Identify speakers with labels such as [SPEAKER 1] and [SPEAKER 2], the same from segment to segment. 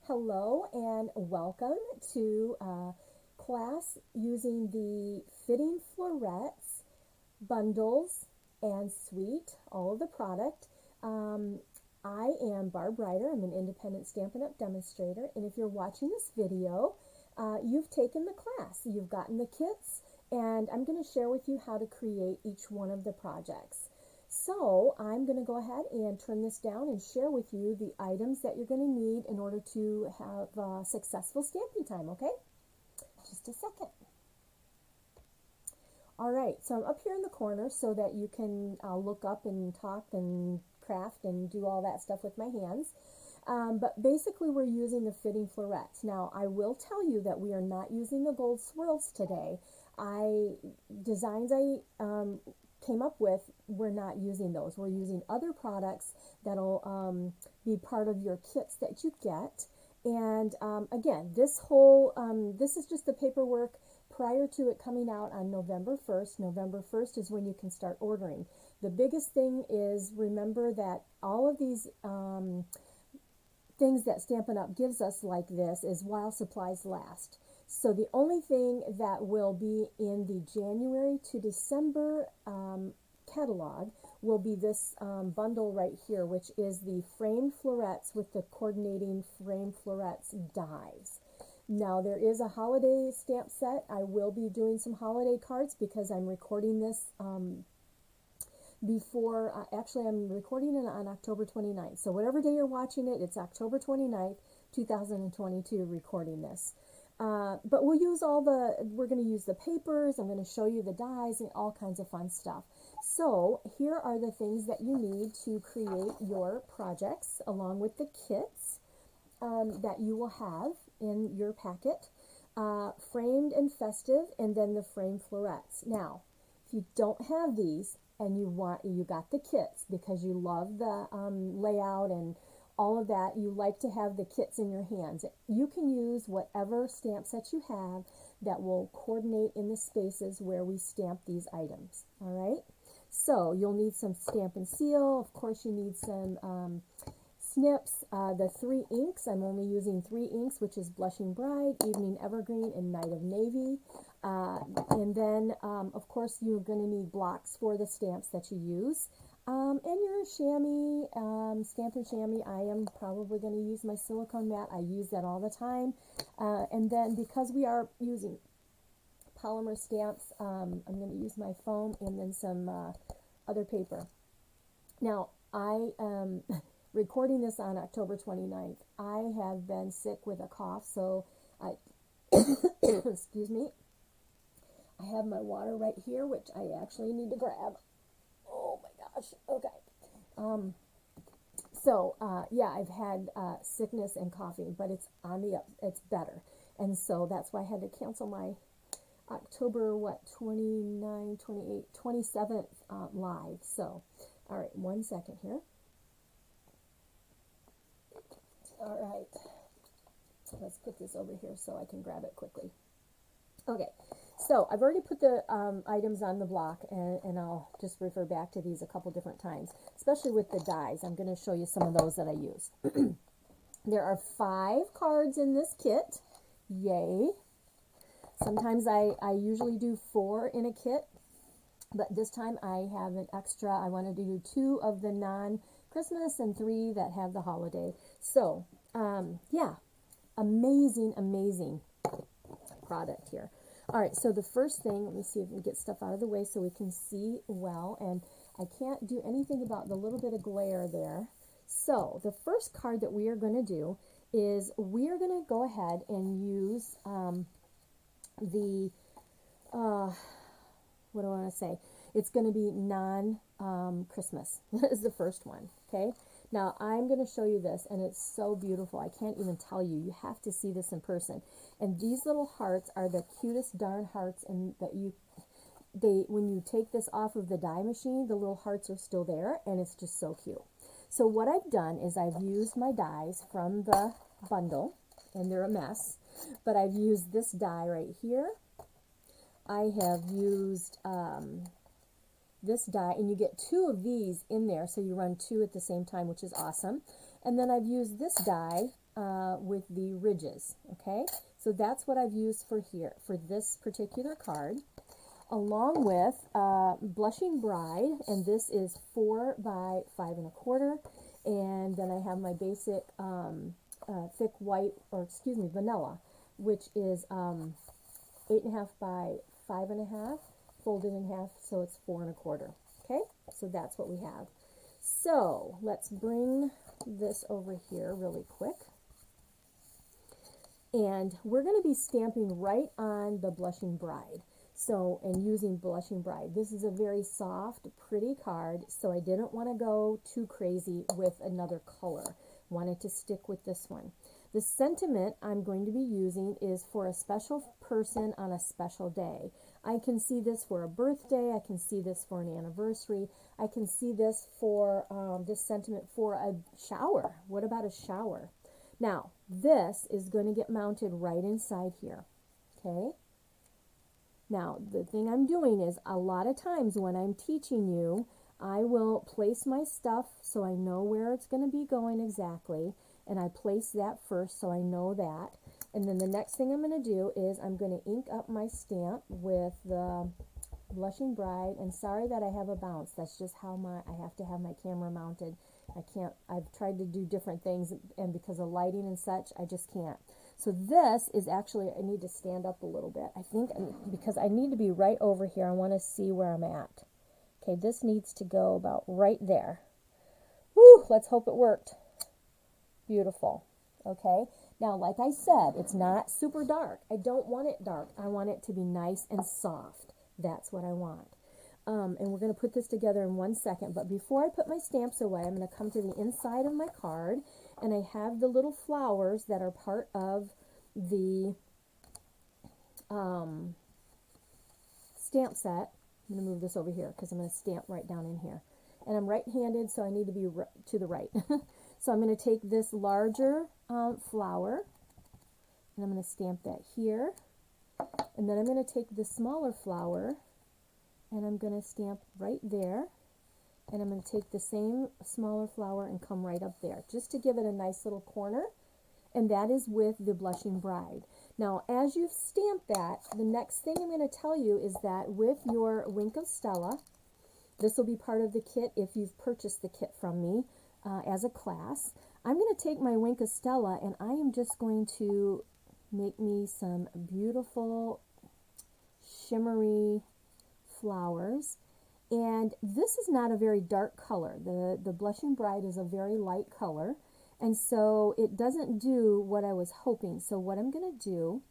[SPEAKER 1] Hello and welcome to class using the Fitting Florets bundles and suite, all of the product. Um, I am Barb Ryder. I'm an independent Stampin' Up! Demonstrator, and if you're watching this video, you've taken the class. You've gotten the kits, and I'm going to share with you how to create each one of the projects. So I'm going to go ahead and turn this down and share with you the items that you're going to need in order to have successful stamping time, okay? Just a second. All right, so I'm up here in the corner so that you can look up and talk and craft and do all that stuff with my hands. But basically we're using the Fitting Florets. Now I will tell you that we are not using the gold swirls today. Designs I came up with, we're not using those. We're using other products that'll be part of your kits that you get. And again, this is just the paperwork prior to it coming out on November 1st. November 1st is when you can start ordering. The biggest thing is remember that all of these things that Stampin' Up! Gives us like this is while supplies last. So the only thing that will be in the January to December catalog will be this bundle right here, which is the Framed Florets with the coordinating Framed Florets dies. Now there is a holiday stamp set. I will be doing some holiday cards because I'm recording this actually I'm recording it on October 29th. So whatever day you're watching it, it's October 29th, 2022 recording this. But we're going to use the papers, I'm going to show you the dies and all kinds of fun stuff. So here are the things that you need to create your projects along with the kits that you will have in your packet. Framed and festive, and then the framed florets. Now, if you don't have these and you got the kits because you love the layout and all of that, you like to have the kits in your hands. You can use whatever stamp set you have that will coordinate in the spaces where we stamp these items. All right. So you'll need some Stampin' Seal. Of course, you need some snips. The 3 inks, I'm only using 3 inks, which is Blushing Bride, Evening Evergreen, and Night of Navy. And then, of course, you're going to need blocks for the stamps that you use. And your chamois, Stampin' Chamois, I am probably going to use my silicone mat. I use that all the time. And then because we are using polymer stamps, I'm going to use my foam and then some other paper. Now, I am recording this on October 29th. I have been sick with a cough, so excuse me. I have my water right here, which I actually need to grab. Oh my gosh. Okay. Yeah, I've had sickness and coughing, but it's on the up. It's better. And so that's why I had to cancel my October, 29, 28, 27th live. So, all right, 1 second here. All right. Let's put this over here so I can grab it quickly. Okay, so I've already put the items on the block, and I'll just refer back to these a couple different times, especially with the dies. I'm going to show you some of those that I use. There are 5 cards in this kit. Yay. Sometimes I usually do 4 in a kit, but this time I have an extra. I wanted to do 2 of the non-Christmas and 3 that have the holiday. So, yeah, amazing product here. All right, so the first thing, let me see if we can get stuff out of the way so we can see well, and I can't do anything about the little bit of glare there. So the first card that we are going to do is we are going to go ahead and use what do I want to say? It's going to be non-Christmas is the first one, okay? Now, I'm going to show you this, and it's so beautiful. I can't even tell you. You have to see this in person. And these little hearts are the cutest darn hearts, and when you take this off of the die machine, the little hearts are still there, and it's just so cute. So what I've done is I've used my dies from the bundle, and they're a mess, but I've used this die right here. I have used this die, and you get 2 of these in there, so you run 2 at the same time, which is awesome. And then I've used this die with the ridges, okay? So that's what I've used for here, for this particular card, along with Blushing Bride, and this is 4 by 5 1/4, and then I have my basic thick white, or excuse me, vanilla, which is 8 1/2 by 5 1/2, folded in half, so it's 4 1/4. Okay, so that's what we have. So let's bring this over here really quick. And we're going to be stamping right on the Blushing Bride. So, and using Blushing Bride. This is a very soft, pretty card, so I didn't want to go too crazy with another color. Wanted to stick with this one. The sentiment I'm going to be using is for a special person on a special day. I can see this for a birthday. I can see this for an anniversary. I can see this for this sentiment for a shower. What about a shower? Now, this is going to get mounted right inside here, okay? Now, the thing I'm doing is a lot of times when I'm teaching you, I will place my stuff so I know where it's going to be going exactly, and I place that first so I know that. And then the next thing I'm going to do is I'm going to ink up my stamp with the Blushing Bride, and sorry that I have a bounce. That's just how I have to have my camera mounted. I've tried to do different things, and because of lighting and such, I just can't. So this is actually, I need to stand up a little bit. I think because I need to be right over here. I want to see where I'm at. Okay, this needs to go about right there. Woo, let's hope it worked. Beautiful. Okay, now like I said, it's not super dark. I don't want it dark. I want it to be nice and soft. That's what I want. And we're going to put this together in 1 second. But before I put my stamps away, I'm going to come to the inside of my card. And I have the little flowers that are part of the stamp set. I'm going to move this over here because I'm going to stamp right down in here. And I'm right-handed, so I need to be to the right. So I'm going to take this larger flower, and I'm going to stamp that here. And then I'm going to take the smaller flower, and I'm going to stamp right there. And I'm going to take the same smaller flower and come right up there, just to give it a nice little corner. And that is with the Blushing Bride. Now, as you've stamped that, the next thing I'm going to tell you is that with your Wink of Stella, this will be part of the kit if you've purchased the kit from me as a class. I'm going to take my Wink of Stella, and I am just going to make me some beautiful shimmery flowers. And this is not a very dark color. The Blushing Bride is a very light color, and so it doesn't do what I was hoping. So what I'm going to do,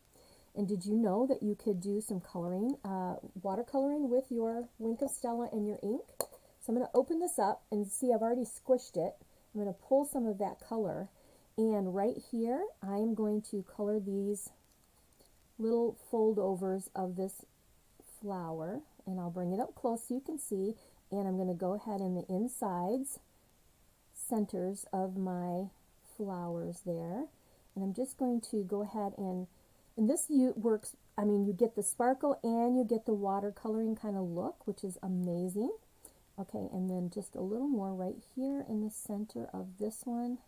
[SPEAKER 1] and did you know that you could do some coloring, watercoloring with your Wink of Stella and your ink? So I'm going to open this up and see I've already squished it. I'm going to pull some of that color, and right here I am going to color these little fold-overs of this flower. And I'll bring it up close so you can see, and I'm going to go ahead in the insides, centers of my flowers there, and I'm just going to go ahead and this works, I mean, you get the sparkle and you get the watercoloring kind of look, which is amazing. Okay, and then just a little more right here in the center of this one,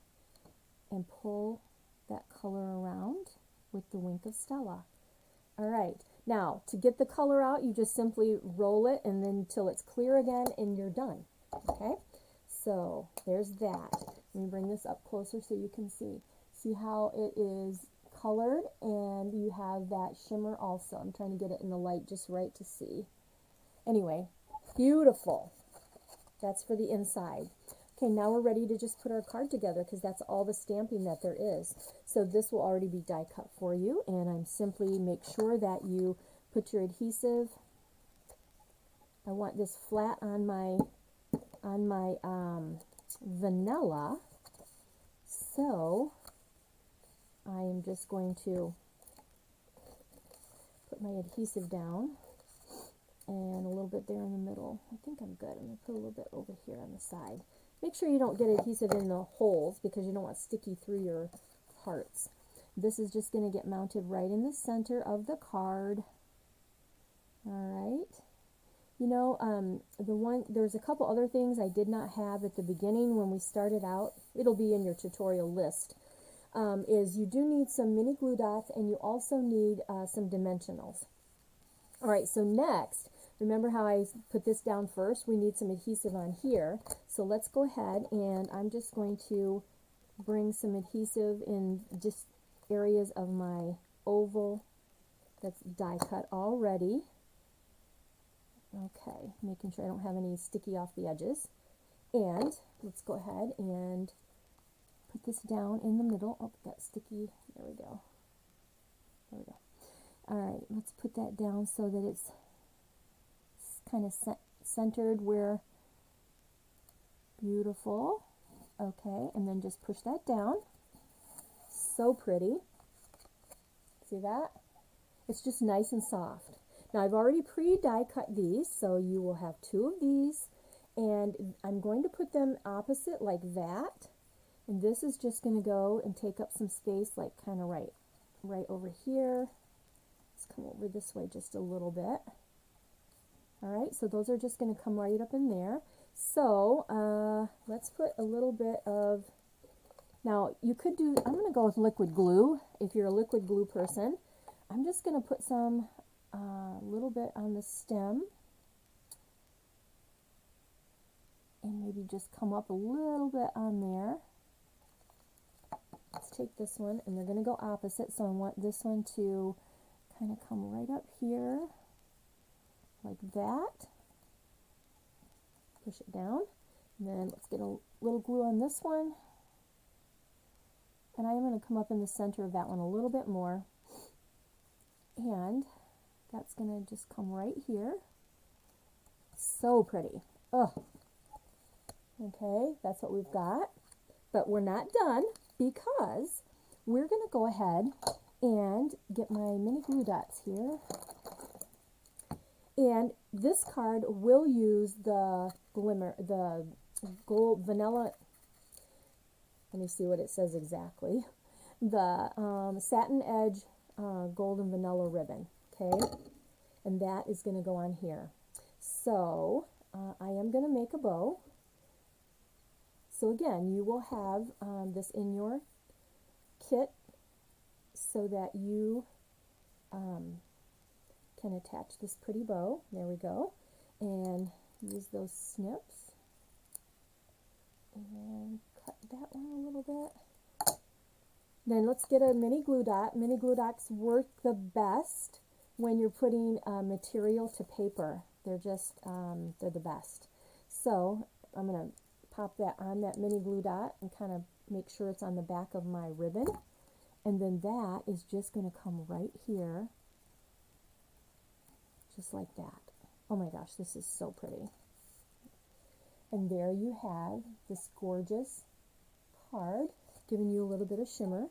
[SPEAKER 1] and pull that color around with the Wink of Stella. All right. Now, to get the color out, you just simply roll it and then until it's clear again, and you're done. Okay? So, there's that. Let me bring this up closer so you can see. See how it is colored, and you have that shimmer also. I'm trying to get it in the light just right to see. Anyway, beautiful. That's for the inside. Okay, now we're ready to just put our card together because that's all the stamping that there is. So this will already be die cut for you, and I'm simply make sure that you put your adhesive. I want this flat on my vanilla, so I am just going to put my adhesive down and a little bit there in the middle. I think I'm good. I'm going to put a little bit over here on the side. Make sure you don't get adhesive in the holes because you don't want sticky through your hearts. This is just going to get mounted right in the center of the card. All right. You know, there's a couple other things I did not have at the beginning when we started out. It'll be in your tutorial list. Is you do need some mini glue dots, and you also need some dimensionals. All right, so next, remember how I put this down first? We need some adhesive on here. So let's go ahead, and I'm just going to bring some adhesive in just areas of my oval that's die cut already. Okay, making sure I don't have any sticky off the edges. And let's go ahead and put this down in the middle. Oh, got sticky. There we go. There we go. All right, let's put that down so that it's kind of centered where, beautiful. Okay, and then just push that down. So pretty. See that? It's just nice and soft. Now I've already pre-die cut these, so you will have 2 of these, and I'm going to put them opposite like that, and this is just going to go and take up some space, like kind of right over here. Let's come over this way just a little bit. All right, so those are just going to come right up in there. So let's put a little bit of, now you could do, I'm going to go with liquid glue if you're a liquid glue person. I'm just going to put some little bit on the stem, and maybe just come up a little bit on there. Let's take this one, and they're going to go opposite, so I want this one to kind of come right up here like that. Push it down, and then let's get a little glue on this one, and I am going to come up in the center of that one a little bit more, and that's going to just come right here. So pretty. Oh, okay, that's what we've got. But we're not done, because we're going to go ahead and get my mini glue dots here. And this card will use the gold vanilla, let me see what it says exactly, the satin edge golden vanilla ribbon. Okay, and that is going to go on here. So I am going to make a bow. So again, you will have this in your kit so that you can attach this pretty bow. There we go. And use those snips. And cut that one a little bit. Then let's get a mini glue dot. Mini glue dots work the best when you're putting material to paper. They're just, they're the best. So I'm going to pop that on that mini glue dot and kind of make sure it's on the back of my ribbon. And then that is just going to come right here, just like that. Oh my gosh, this is so pretty. And there you have this gorgeous card, giving you a little bit of shimmer.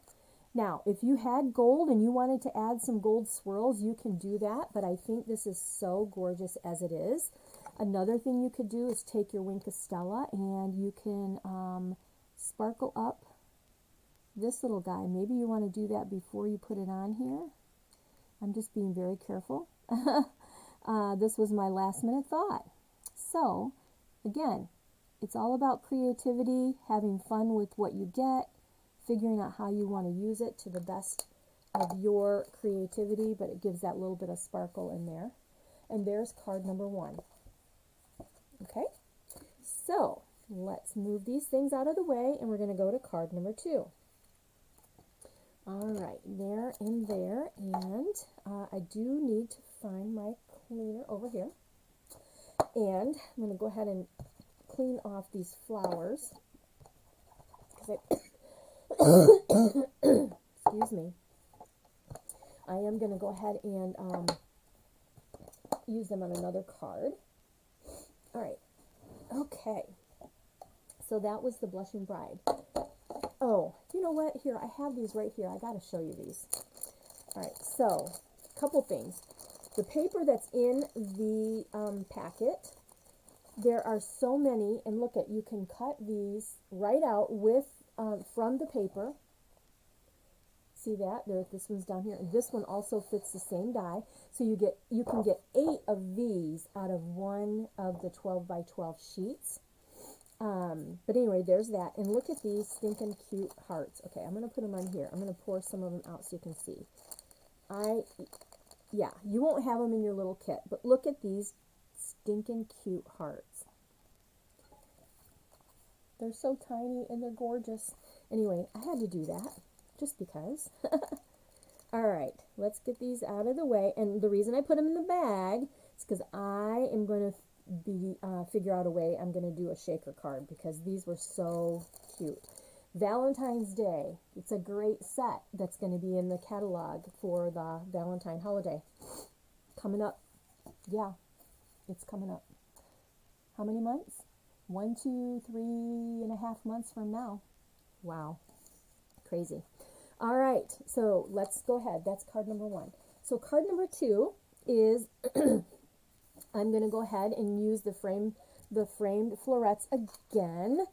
[SPEAKER 1] Now, if you had gold and you wanted to add some gold swirls, you can do that, but I think this is so gorgeous as it is. Another thing you could do is take your Wink of Stella and you can sparkle up this little guy. Maybe you want to do that before you put it on here. I'm just being very careful. This was my last minute thought. So, again, it's all about creativity, having fun with what you get, figuring out how you want to use it to the best of your creativity, but it gives that little bit of sparkle in there. And there's card number 1. Okay, so let's move these things out of the way, and we're going to go to card number 2. All right, there and there, and I do need to find my cleaner over here, and I'm going to go ahead and clean off these flowers, excuse me. I am going to go ahead and use them on another card. All right, okay, so that was the Blushing Bride. Oh, you know what? Here, I have these right here. I got to show you these. All right, so a couple things. The paper that's in the packet, there are so many, and look at, you can cut these right out with from the paper. See that? There, this one's down here. And this one also fits the same die. So you can get 8 of these out of one of the 12 by 12 sheets. But anyway, there's that. And look at these stinking cute hearts. Okay, I'm going to put them on here. I'm going to pour some of them out so you can see. Yeah, you won't have them in your little kit, but look at these stinking cute hearts. They're so tiny and they're gorgeous. Anyway, I had to do that just because. All right, let's get these out of the way. And the reason I put them in the bag is because I am going to figure out a way I'm going to do a shaker card because these were so cute. Valentine's Day, it's a great set that's going to be in the catalog for the Valentine holiday. Coming up. Yeah, it's coming up. How many months? 1, 2, 3.5 months from now. Wow. Crazy. All right, so let's go ahead. That's card number 1. So card number 2 is I'm going to go ahead and use the framed florets again,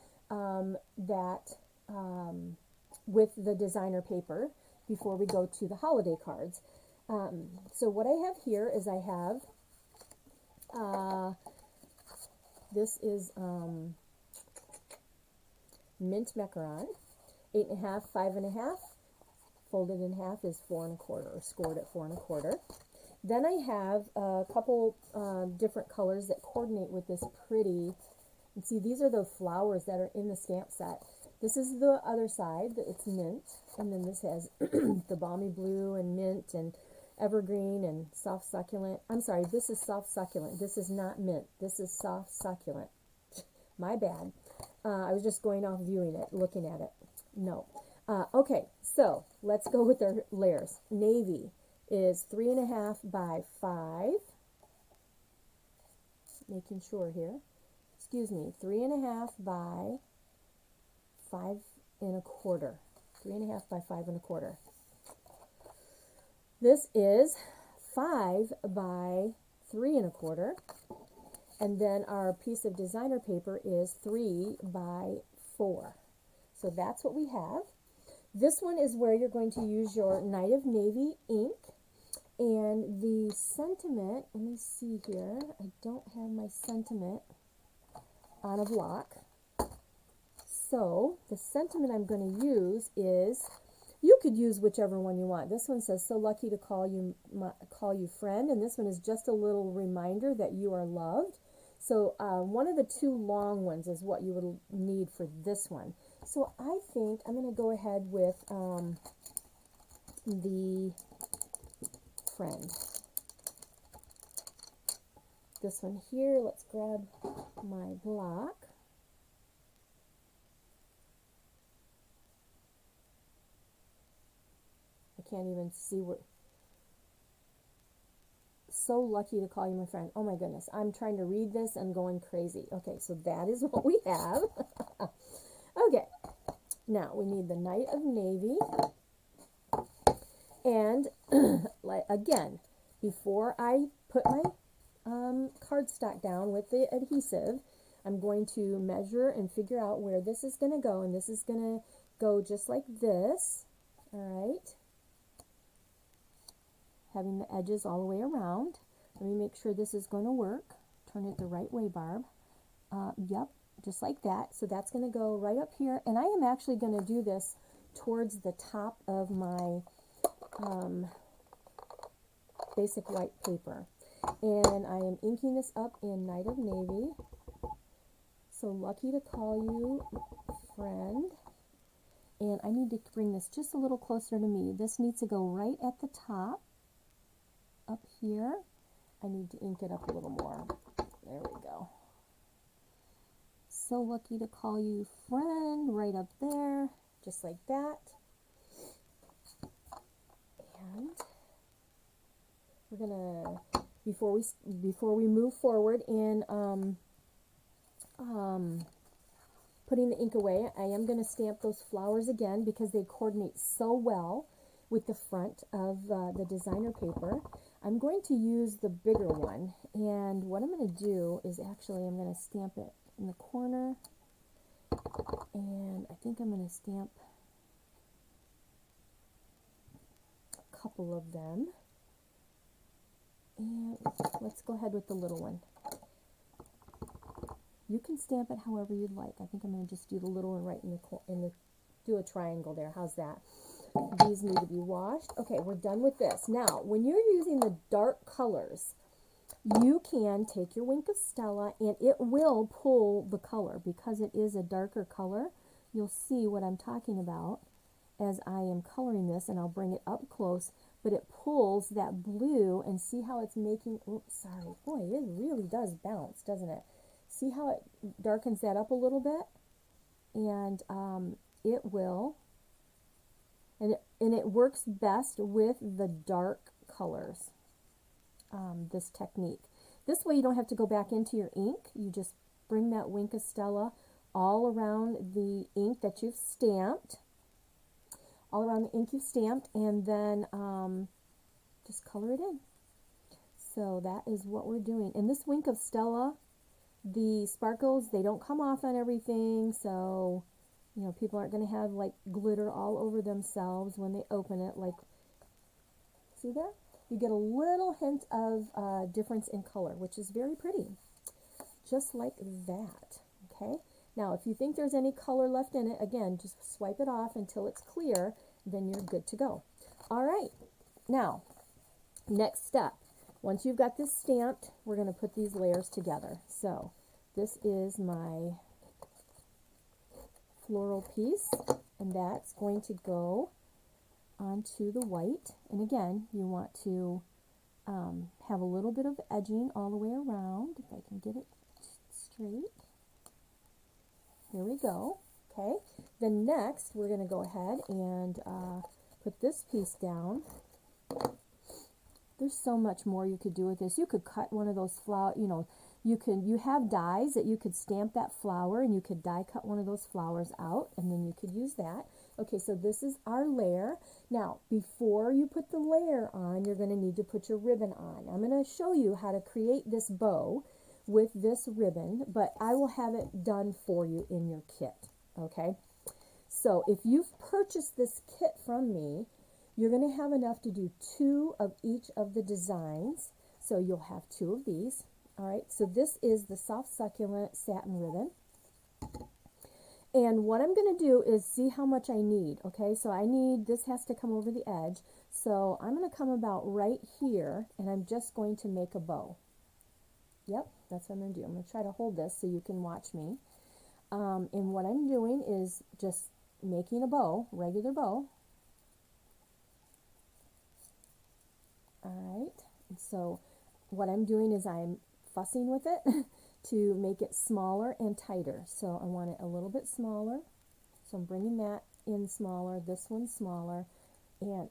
[SPEAKER 1] with the designer paper before we go to the holiday cards. So what I have here is I have this is mint macaron, 8.5, 5.5. Folded in half is 4.25, or scored at 4.25. Then I have a couple different colors that coordinate with this pretty. And see, these are the flowers that are in the stamp set. This is the other side, it's mint, and then this has the balmy blue and mint and evergreen and soft succulent. I'm sorry, this is soft succulent. This is not mint. This is soft succulent. My bad. I was just going off viewing it, looking at it. No. Okay, so let's go with our layers. Navy is 3.5 by 5. Making sure here. Excuse me, 3.5 by 5.25. 3.5 by 5.25. This is 5 by 3.25. And then our piece of designer paper is 3 by 4. So that's what we have. This one is where you're going to use your Night of Navy ink. And the sentiment, let me see here. I don't have my sentiment on a block. So the sentiment I'm going to use is, you could use whichever one you want. This one says, so lucky to call you friend. And this one is just a little reminder that you are loved. So one of the 2 long ones is what you would need for this one. So I think I'm going to go ahead with the friend. This one here, let's grab my block. I can't even see what. So lucky to call you my friend. Oh my goodness, I'm trying to read this and going crazy. Okay, so that is what we have. Okay, now we need the Night of Navy. And again, before I put my cardstock down with the adhesive, I'm going to measure and figure out where this is going to go. And this is going to go just like this. All right. Having the edges all the way around. Let me make sure this is going to work. Turn it the right way, Barb. Yep, just like that. So that's going to go right up here. And I am actually going to do this towards the top of my basic white paper. And I am inking this up in Night of Navy. So lucky to call you friend. And I need to bring this just a little closer to me. This needs to go right at the top. Up here. I need to ink it up a little more. There we go. So lucky to call you friend, right up there, just like that. And we're gonna, before we move forward in putting the ink away, I am gonna stamp those flowers again because they coordinate so well with the front of the designer paper. I'm going to use the bigger one, and what I'm going to do is actually I'm going to stamp it in the corner, and I think I'm going to stamp couple of them. And let's go ahead with the little one. You can stamp it however you'd like. I think I'm going to just do the little one right do a triangle there. How's that? These need to be washed. Okay, we're done with this. Now, when you're using the dark colors, you can take your Wink of Stella and it will pull the color because it is a darker color. You'll see what I'm talking about as I am coloring this, and I'll bring it up close, but it pulls that blue, and see how it's making, oops, sorry, boy, it really does bounce, doesn't it? See how it darkens that up a little bit? And it will, and it works best with the dark colors, this technique. This way you don't have to go back into your ink. You just bring that Wink of Stella all around the ink that you've stamped, and then just color it in. So that is what we're doing. And this Wink of Stella, the sparkles, they don't come off on everything, so you know, people aren't going to have like glitter all over themselves when they open it. Like, see there? You get a little hint of difference in color, which is very pretty. Just like that. Okay? Now, if you think there's any color left in it, again, just swipe it off until it's clear, then you're good to go. All right. Now, next step. Once you've got this stamped, we're going to put these layers together. So, this is my floral piece, and that's going to go onto the white. And again, you want to have a little bit of edging all the way around, if I can get it straight. Here we go. Okay, then next we're going to go ahead and put this piece down. There's so much more you could do with this. You could cut one of those flower, you know, you have dies that you could stamp that flower, and you could die cut one of those flowers out, and then you could use that. Okay, so this is our layer. Now, before you put the layer on, you're going to need to put your ribbon on. I'm going to show you how to create this bow with this ribbon, but I will have it done for you in your kit. Okay, so if you've purchased this kit from me, you're going to have enough to do 2 of each of the designs. So you'll have 2 of these. All right, so this is the soft succulent satin ribbon. And what I'm going to do is see how much I need. Okay, so I need, this has to come over the edge. So I'm going to come about right here, and I'm just going to make a bow. Yep, that's what I'm going to do. I'm going to try to hold this so you can watch me. And what I'm doing is just making a bow, regular bow. All right, and so what I'm doing is I'm fussing with it to make it smaller and tighter. So I want it a little bit smaller. So I'm bringing that in smaller, this one smaller, and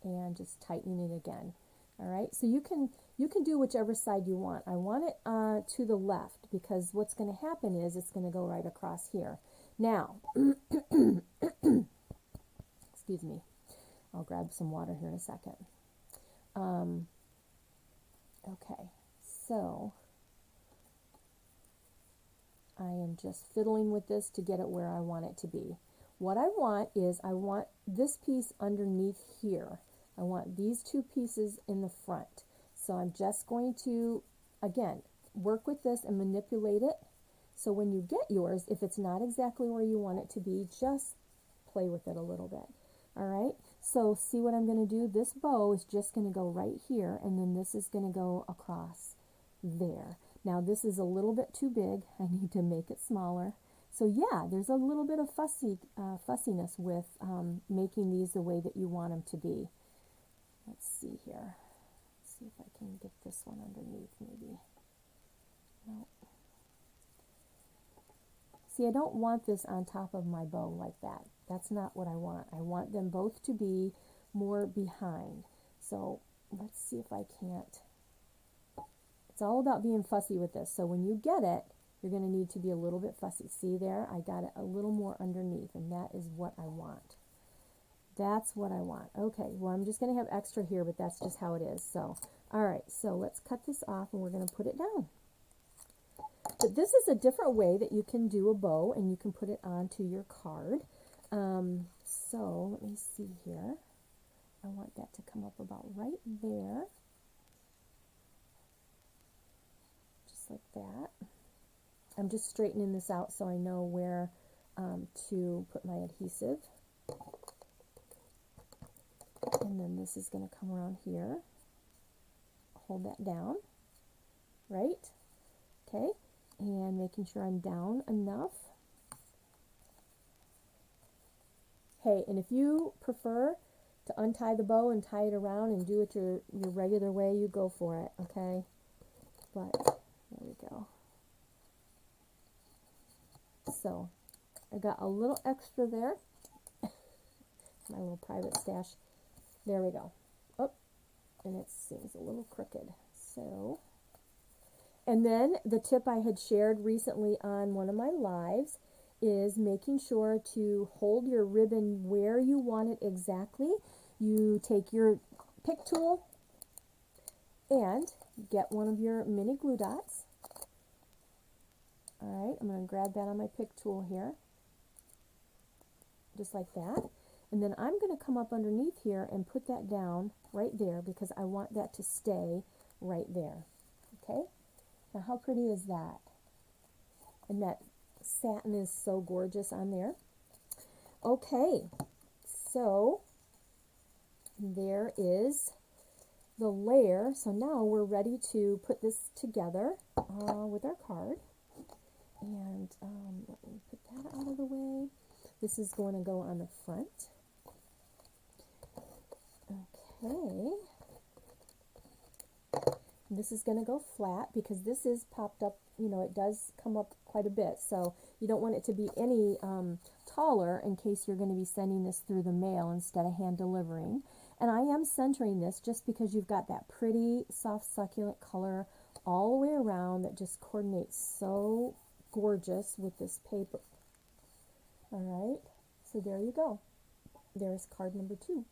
[SPEAKER 1] and just tightening it again. All right, so you can do whichever side you want. I want it to the left, because what's going to happen is it's going to go right across here. Now, excuse me. I'll grab some water here in a second. Okay, so I am just fiddling with this to get it where I want it to be. What I want is I want this piece underneath here. I want these 2 pieces in the front. So I'm just going to, again, work with this and manipulate it. So when you get yours, if it's not exactly where you want it to be, just play with it a little bit. All right, so see what I'm going to do? This bow is just going to go right here, and then this is going to go across there. Now this is a little bit too big. I need to make it smaller. So yeah, there's a little bit of fussiness with making these the way that you want them to be. Let's see here. Let's see if I can get this one underneath maybe. Nope. See, I don't want this on top of my bow like that. That's not what I want. I want them both to be more behind. So let's see if I can't. It's all about being fussy with this. So when you get it, you're going to need to be a little bit fussy. See there? I got it a little more underneath, and that is what I want. That's what I want. Okay, well, I'm just going to have extra here, but that's just how it is. So, all right, so let's cut this off, and we're going to put it down. But this is a different way that you can do a bow, and you can put it onto your card. So let me see here. I want that to come up about right there. Just like that. I'm just straightening this out so I know where to put my adhesive. And then this is going to come around here. Hold that down, right? Okay, and making sure I'm down enough. Hey, and if you prefer to untie the bow and tie it around and do it your regular way, you go for it, okay? But there we go. So I got a little extra there. My little private stash. There we go. Oh, and it seems a little crooked. So, and then the tip I had shared recently on one of my lives is making sure to hold your ribbon where you want it exactly. You take your pick tool and get one of your mini glue dots. All right, I'm going to grab that on my pick tool here, just like that. And then I'm going to come up underneath here and put that down right there because I want that to stay right there. Okay? Now how pretty is that? And that satin is so gorgeous on there. Okay, so there is the layer. So now we're ready to put this together with our card. And let me put that out of the way. This is going to go on the front. Okay. This is going to go flat because this is popped up, you know, it does come up quite a bit. So you don't want it to be any taller in case you're going to be sending this through the mail instead of hand delivering. And I am centering this just because you've got that pretty soft succulent color all the way around that just coordinates so gorgeous with this paper. All right, so there you go. There's card number 2.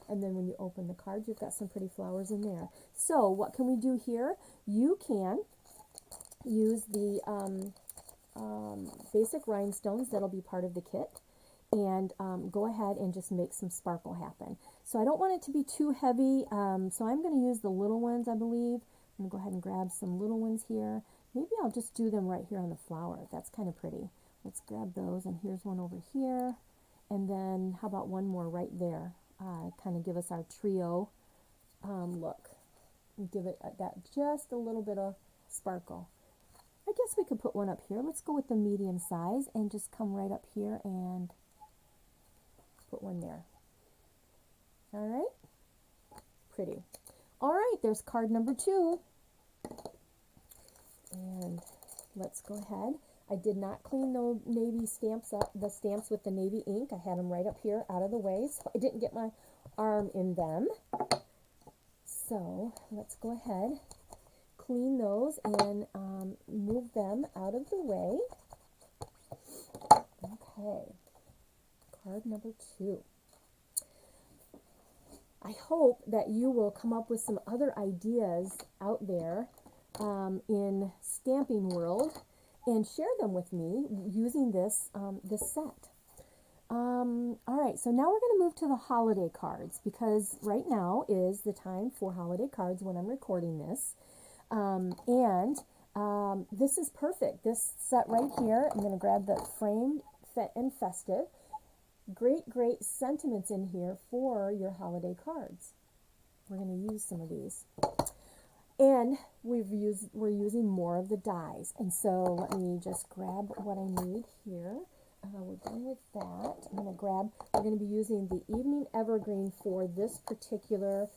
[SPEAKER 1] And then when you open the card, you've got some pretty flowers in there. So what can we do here? You can use the basic rhinestones that'll be part of the kit, and go ahead and just make some sparkle happen. So I don't want it to be too heavy, so I'm going to use the little ones, I believe. I'm going to go ahead and grab some little ones here. Maybe I'll just do them right here on the flower. That's kind of pretty. Let's grab those, and here's one over here. And then how about one more right there? Kind of give us our trio look. Give it that just a little bit of sparkle. I guess we could put one up here. Let's go with the medium size and just come right up here and put one there. All right, pretty. All right, there's card number 2. And let's go ahead. I did not clean the navy stamps up, the stamps with the navy ink. I had them right up here out of the way, so I didn't get my arm in them. So let's go ahead, clean those, and move them out of the way. Okay, card number 2. I hope that you will come up with some other ideas out there in Stampin' World and share them with me using this this set. All right, so now we're going to move to the holiday cards because right now is the time for holiday cards when I'm recording this. This is perfect. This set right here, I'm going to grab the Framed and Festive. Great sentiments in here for your holiday cards. We're going to use some of these. And we're using more of the dies. And so let me just grab what I need here. We're done with that. We're going to be using the Evening Evergreen for this particular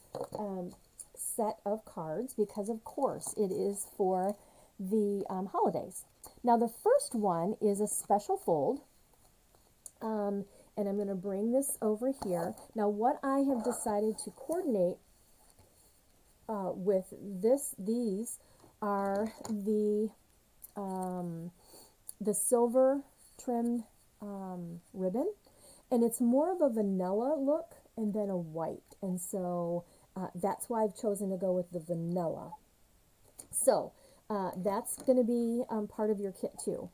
[SPEAKER 1] set of cards because, of course, it is for the holidays. Now, the first one is a special fold. And I'm going to bring this over here. Now, what I have decided to coordinate with these are the silver trimmed ribbon, and it's more of a vanilla look and then a white, and so that's why I've chosen to go with the vanilla. So that's going to be part of your kit too.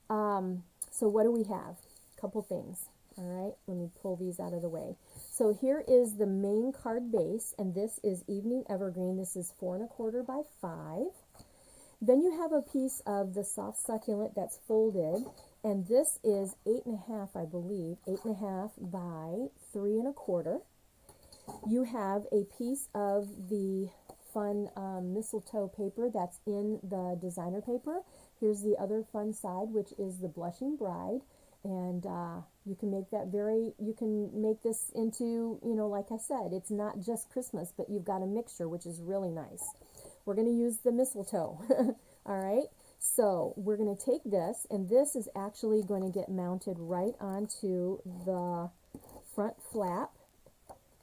[SPEAKER 1] So what do we have? A couple things. All right, let me pull these out of the way. So here is the main card base, and this is Evening Evergreen. This is 4 1/4 by 5. Then you have a piece of the soft succulent that's folded, and this is 8 1/2, I believe, 8 1/2 by 3 1/4. You have a piece of the fun mistletoe paper that's in the designer paper. Here's the other fun side, which is the Blushing Bride. And you can make that you can make this into, like I said, it's not just Christmas, but you've got a mixture, which is really nice. We're going to use the mistletoe. All right. So we're going to take this, and this is actually going to get mounted right onto the front flap.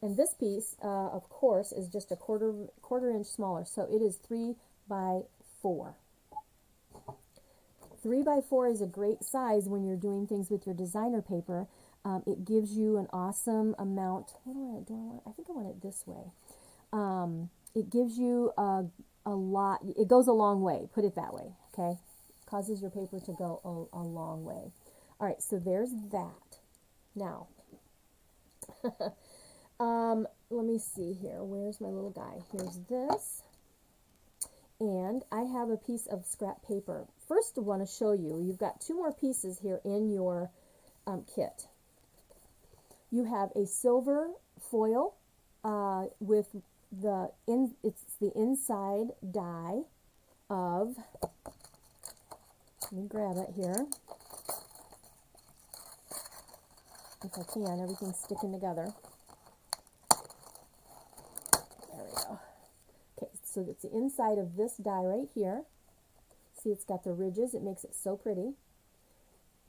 [SPEAKER 1] And this piece, of course, is just a quarter inch smaller. So it is 3 by 4. 3 by 4 is a great size when you're doing things with your designer paper. It gives you an awesome amount. What do I think I want it this way. It gives you a lot. It goes a long way. Put it that way. Okay, causes your paper to go a long way. All right, so there's that. Now, let me see here. Where's my little guy? Here's this. And I have a piece of scrap paper. First, I want to show you, you've got 2 more pieces here in your kit. You have a silver foil with it's the inside die of, let me grab it here, if I can, everything's sticking together. There we go. Okay, so it's the inside of this die right here. See, it's got the ridges. It makes it so pretty.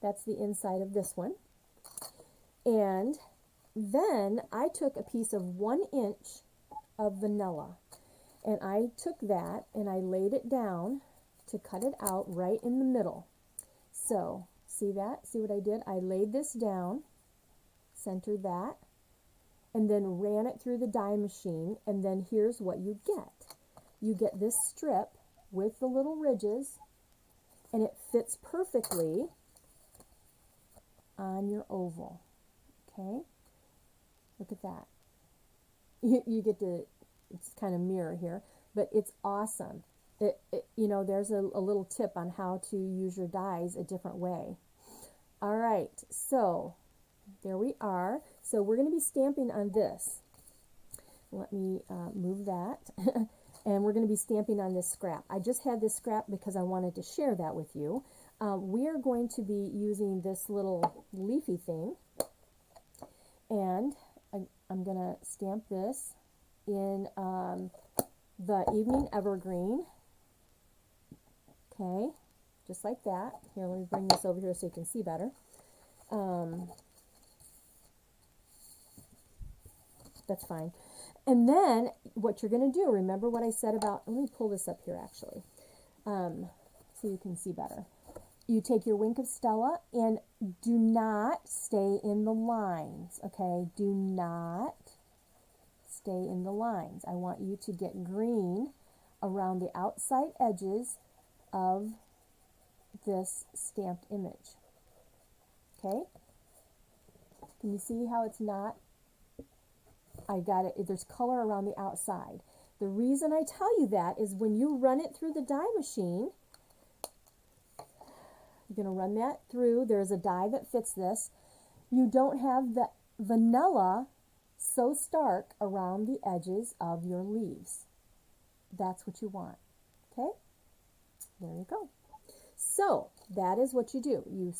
[SPEAKER 1] That's the inside of this one. And then I took a piece of 1 inch of vanilla, and I took that and I laid it down to cut it out right in the middle. So, see that? See what I did? I laid this down, centered that, and then ran it through the die machine, and then here's what you get. You get this strip with the little ridges, and it fits perfectly on your oval. Okay, look at that. You get to, it's kind of mirror here, but it's awesome. There's a little tip on how to use your dies a different way. All right, so there we are. So we're going to be stamping on this. Let me move that. And we're going to be stamping on this scrap. I just had this scrap because I wanted to share that with you. We are going to be using this little leafy thing. And I'm going to stamp this in the Evening Evergreen. Okay, just like that. Here, let me bring this over here so you can see better. That's fine. And then what you're going to do, remember what I said about, let me pull this up here actually, so you can see better. You take your Wink of Stella and do not stay in the lines, okay? Do not stay in the lines. I want you to get green around the outside edges of this stamped image, okay? Can you see how it's not? I got it. There's color around the outside. The reason I tell you that is when you run it through the die machine, you're going to run that through. There's a die that fits this. You don't have the vanilla so stark around the edges of your leaves. That's what you want. Okay? There you go. So that is what you do. You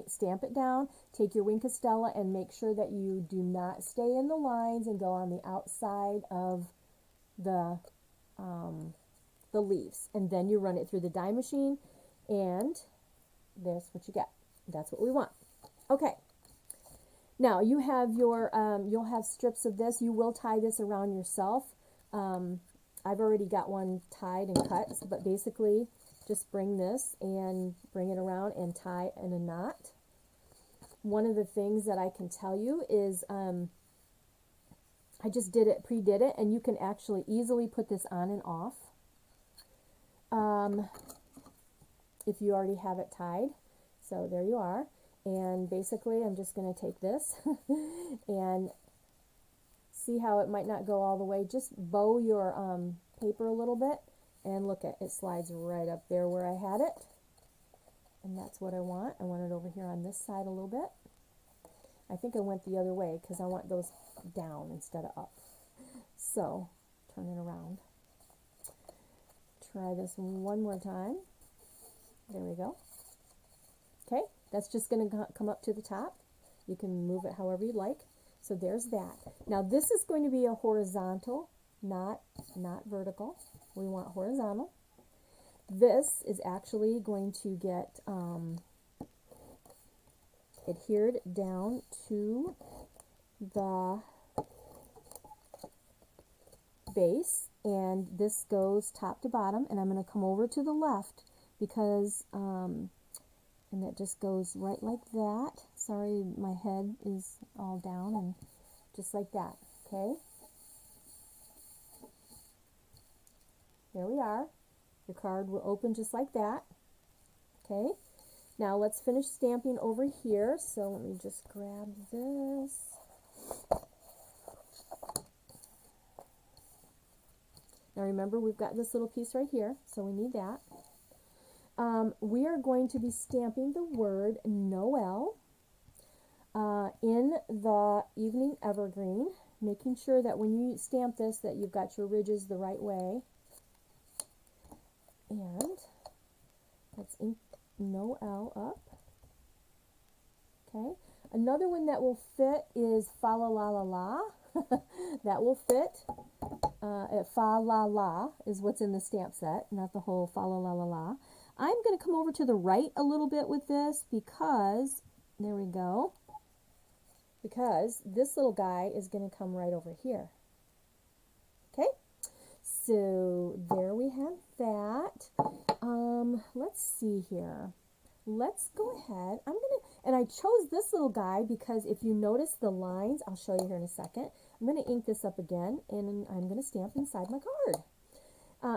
[SPEAKER 1] stamp it down, take your Wink of Stella, and make sure that you do not stay in the lines and go on the outside of the leaves. And then you run it through the die machine, and there's what you get. That's what we want. Okay. Now you have your, you'll have strips of this. You will tie this around yourself. I've already got one tied and cut, but basically just bring this and bring it around and tie in a knot. One of the things that I can tell you is I just pre-did it, and you can actually easily put this on and off if you already have it tied. So there you are. And basically I'm just going to take this and see how it might not go all the way. Just bow your paper a little bit, and look at it, slides right up there where I had it. And that's what I want. I want it over here on this side a little bit. I think I went the other way because I want those down instead of up. So turn it around. Try this one more time. There we go. Okay, that's just going to come up to the top. You can move it however you like. So there's that. Now this is going to be a horizontal, not vertical. We want horizontal. This is actually going to get adhered down to the base, and this goes top to bottom, and I'm going to come over to the left because and it just goes right like that. Sorry, my head is all down, and just like that. Okay, there we are. Your card will open just like that. Okay, now let's finish stamping over here. So let me just grab this. Now remember, we've got this little piece right here, so we need that. We are going to be stamping the word Noel in the Evening Evergreen, making sure that when you stamp this that you've got your ridges the right way. And let's ink Noel up. Okay, another one that will fit is Fa La La La La. That will fit. Fa La La is what's in the stamp set, not the whole Fa La La La La. I'm going to come over to the right a little bit with this because, there we go, because this little guy is going to come right over here. Okay, so there we have that. Let's see here. Let's go ahead. And I chose this little guy because if you notice the lines, I'll show you here in a second. I'm going to ink this up again, and I'm going to stamp inside my card.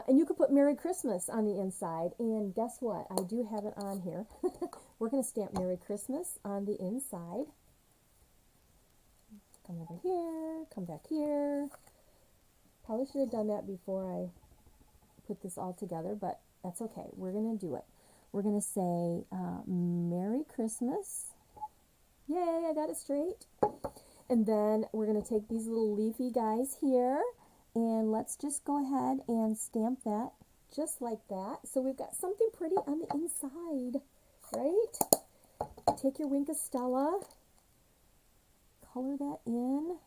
[SPEAKER 1] And you could put Merry Christmas on the inside, and guess what? I do have it on here. We're going to stamp Merry Christmas on the inside. Come over here, come back here. Probably should have done that before I put this all together, but that's okay. We're going to do it. We're going to say Merry Christmas. Yay, I got it straight. And then we're going to take these little leafy guys here, and let's just go ahead and stamp that just like that. So we've got something pretty on the inside, right? Take your Wink of Stella, color that in.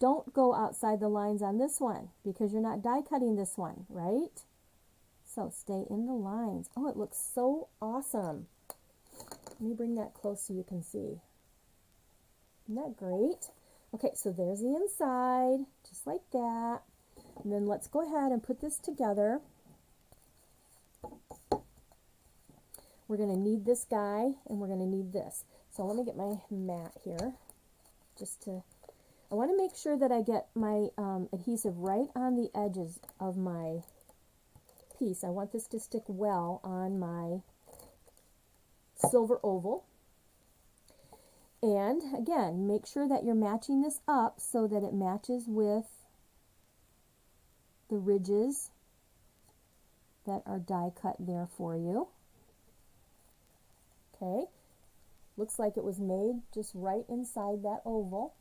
[SPEAKER 1] Don't go outside the lines on this one because you're not die cutting this one, right? So stay in the lines. Oh, it looks so awesome. Let me bring that close so you can see. Isn't that great? Okay, so there's the inside, just like that. And then let's go ahead and put this together. We're going to need this guy, and we're going to need this. So let me get my mat here. I want to make sure that I get my adhesive right on the edges of my piece. I want this to stick well on my silver oval. And again, make sure that you're matching this up so that it matches with the ridges that are die cut there for you. Okay, looks like it was made just right inside that oval.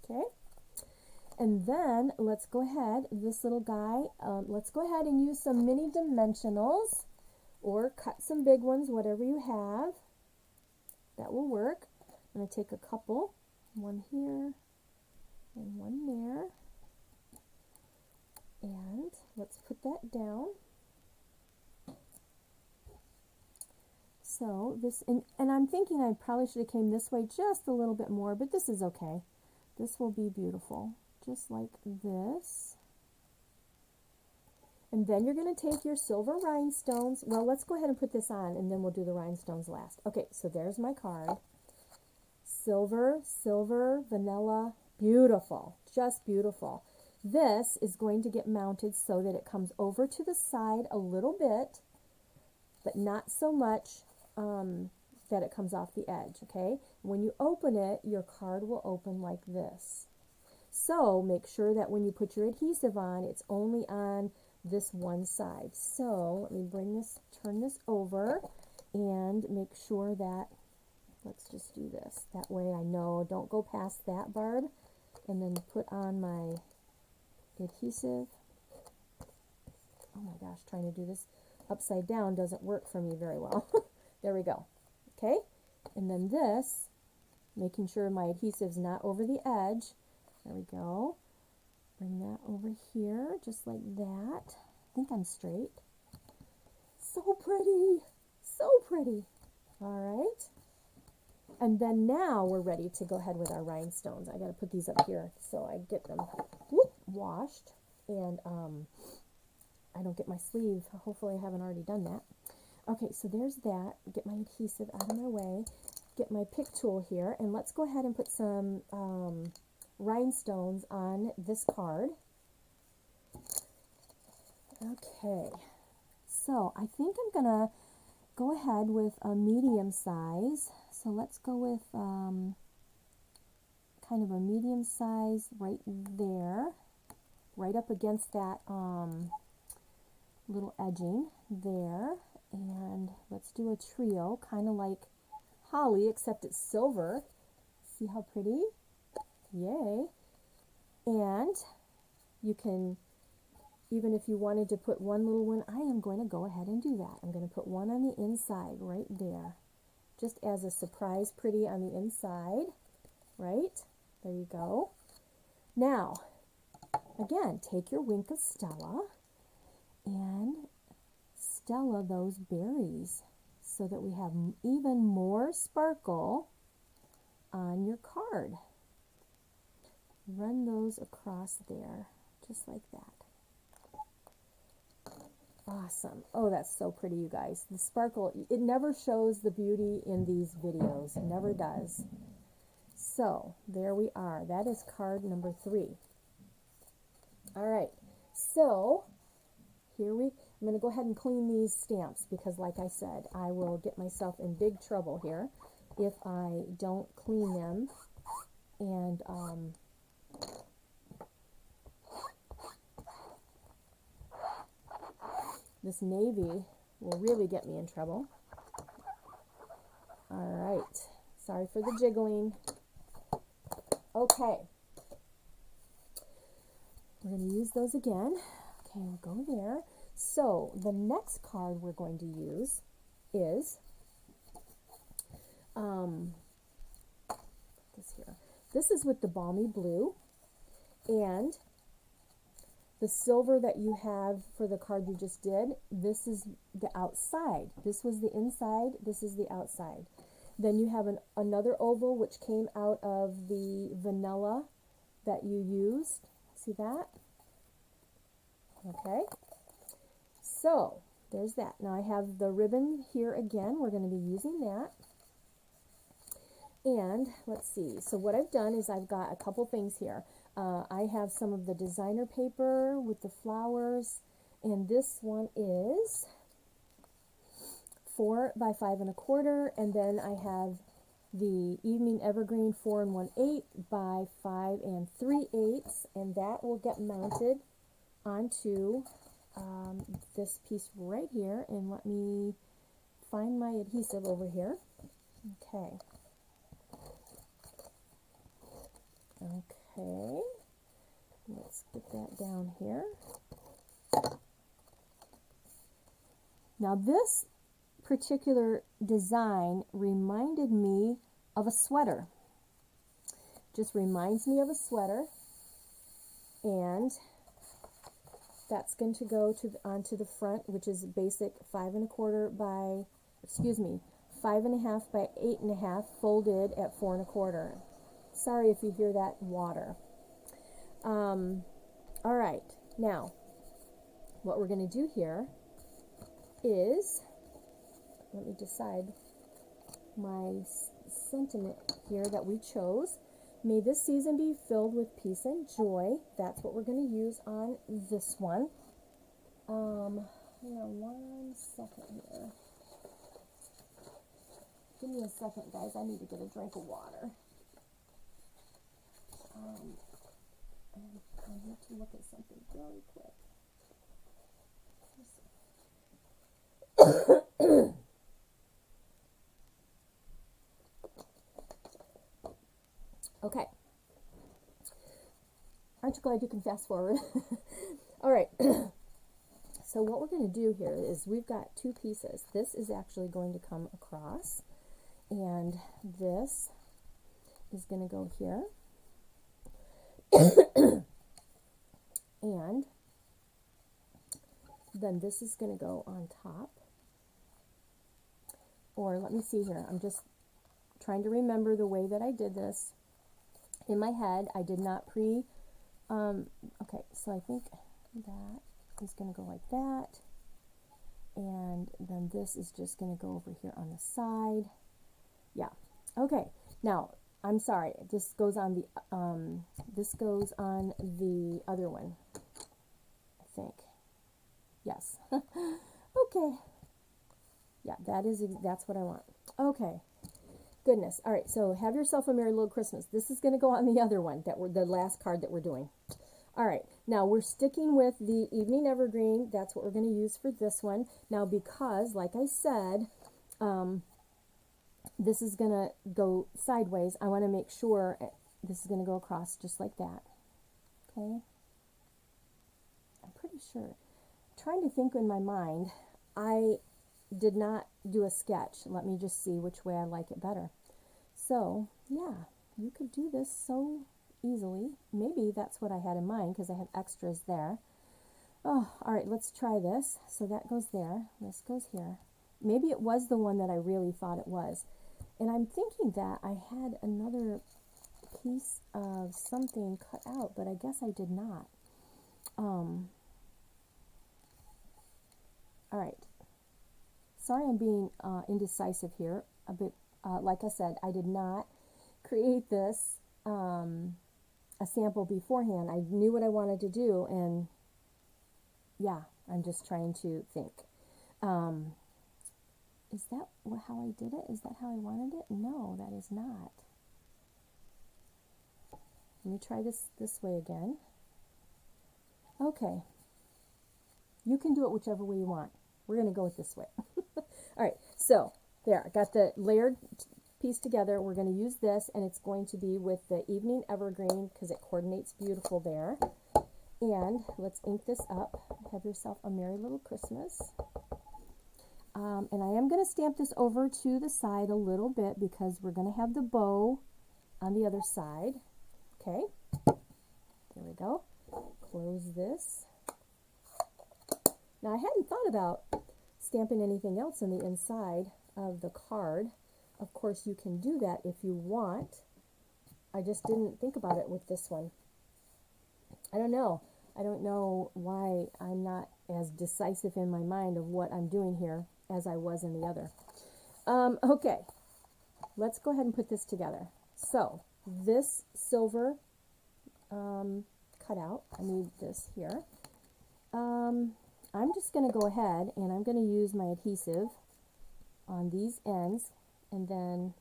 [SPEAKER 1] Okay, and then let's go ahead, this little guy, let's go ahead and use some mini dimensionals or cut some big ones, whatever you have. That will work. I'm going to take a couple, one here and one there, and let's put that down. So this, and I'm thinking I probably should have came this way just a little bit more, but this is okay. This will be beautiful, just like this. And then you're going to take your silver rhinestones. Well, let's go ahead and put this on, and then we'll do the rhinestones last. Okay, so there's my card. Silver, silver, vanilla, beautiful, just beautiful. This is going to get mounted so that it comes over to the side a little bit, but not so much that it comes off the edge, okay? When you open it, your card will open like this. So make sure that when you put your adhesive on, it's only on this one side. So let me turn this over and make sure that, let's just do this. That way I know, don't go past that barb, and then put on my adhesive. Oh my gosh, trying to do this upside down doesn't work for me very well. There we go. Okay, and then this, making sure my adhesive's not over the edge. There we go. Bring that over here, just like that. I think I'm straight. So pretty, so pretty. All right. And then now we're ready to go ahead with our rhinestones. I got to put these up here so I get them washed, and I don't get my sleeve. Hopefully I haven't already done that. Okay, so there's that. Get my adhesive out of my way. Get my pick tool here, and let's go ahead and put some rhinestones on this card. Okay, so I think I'm gonna go ahead with a medium size. So let's go with kind of a medium size right there, right up against that little edging there. And let's do a trio, kind of like holly, except it's silver. See how pretty? Yay. And you can, even if you wanted to put one little one, I am going to go ahead and do that. I'm going to put one on the inside right there, just as a surprise pretty on the inside, right? There you go. Now, again, take your wink of Stella and Stella those berries so that we have even more sparkle on your card. Run those across there, just like that. Awesome. Oh, that's so pretty, you guys. The sparkle, it never shows the beauty in these videos. It never does. So, there we are. That is card number 3. All right. So, I'm going to go ahead and clean these stamps because, like I said, I will get myself in big trouble here if I don't clean them. And, this navy will really get me in trouble. All right. Sorry for the jiggling. Okay. We're going to use those again. Okay, we'll go there. So the next card we're going to use is this here. This is with the balmy blue, and the silver that you have for the card you just did, this is the outside. This was the inside, this is the outside. Then you have another oval which came out of the vanilla that you used. See that? Okay. So, there's that. Now I have the ribbon here again. We're going to be using that. And let's see. So what I've done is I've got a couple things here. I have some of the designer paper with the flowers, and this one is 4 by 5 1/4, and then I have the Evening Evergreen 4 1/8 by 5 3/8, and that will get mounted onto this piece right here. And let me find my adhesive over here. Okay. Okay, let's get that down here. Now this particular design reminded me of a sweater. Just reminds me of a sweater, and that's going to go onto the front, which is basic 5 1/4 by, 5 1/2 by 8 1/2 folded at 4 1/4. Sorry if you hear that water. All right, now what we're going to do here is, let me decide my sentiment here that we chose. May this season be filled with peace and joy. That's what we're going to use on this one. Hang on one second here. Give me a second, guys. I need to get a drink of water. And I need to look at something really quick. Okay. Aren't you glad you can fast forward? All right. So what we're going to do here is we've got two pieces. This is actually going to come across, and this is going to go here. And then this is going to go on top. Or let me see here. I'm just trying to remember the way that I did this. In my head, I did not okay, so I think that is going to go like that. And then this is just going to go over here on the side. Yeah. Okay. Now, I'm sorry. This goes on the other one, I think. Yes. Okay. Yeah, that's what I want. Okay. Goodness. All right, so have yourself a merry little Christmas. This is going to go on the other one, the last card that we're doing. All right, now we're sticking with the Evening Evergreen. That's what we're going to use for this one. Now, because, like I said, this is going to go sideways, I want to make sure this is going to go across just like that. Okay? I'm pretty sure. I'm trying to think in my mind. I did not do a sketch. Let me just see which way I like it better. So, yeah, you could do this so easily. Maybe that's what I had in mind because I have extras there. Oh, all right, let's try this. So that goes there. This goes here. Maybe it was the one that I really thought it was. And I'm thinking that I had another piece of something cut out, but I guess I did not. All right. Sorry I'm being indecisive here, a bit. Like I said, I did not create this, a sample beforehand. I knew what I wanted to do, and yeah, I'm just trying to think. Is that how I did it? Is that how I wanted it? No, that is not. Let me try this way again. Okay. You can do it whichever way you want. We're going to go with this way. All right, so there, I got the layered piece together. We're going to use this, and it's going to be with the Evening Evergreen because it coordinates beautiful there. And let's ink this up. Have yourself a merry little Christmas. And I am going to stamp this over to the side a little bit because we're going to have the bow on the other side. Okay, there we go. Close this. Now, I hadn't thought about stamping anything else in the inside of the card. Of course, you can do that if you want. I just didn't think about it with this one. I don't know. I don't know why I'm not as decisive in my mind of what I'm doing here as I was in the other. Okay, let's go ahead and put this together. So, this silver cutout, I need this here. I'm just going to go ahead and I'm going to use my adhesive on these ends and then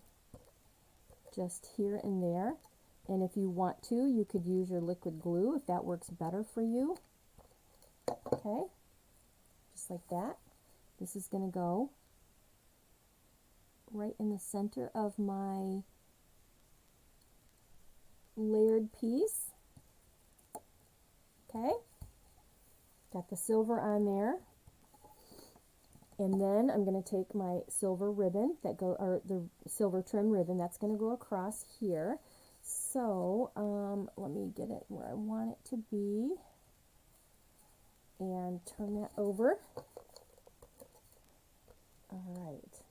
[SPEAKER 1] just here and there. And if you want to, you could use your liquid glue if that works better for you. Okay, just like that. This is going to go right in the center of my layered piece. Okay, got the silver on there. And then I'm going to take my silver ribbon or the silver trim ribbon that's going to go across here. So let me get it where I want it to be and turn that over. All right.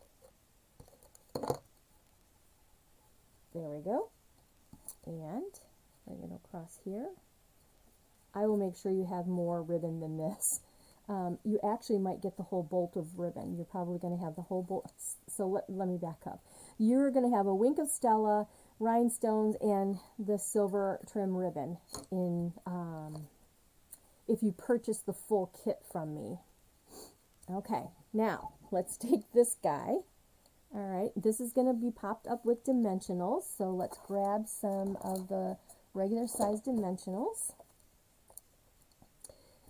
[SPEAKER 1] There we go. And bring it across here. I will make sure you have more ribbon than this. You actually might get the whole bolt of ribbon. You're probably going to have the whole bolt. So let me back up. You're going to have a wink of Stella, rhinestones, and the silver trim ribbon in if you purchase the full kit from me. Okay, now let's take this guy. All right, this is going to be popped up with dimensionals, so let's grab some of the regular size dimensionals.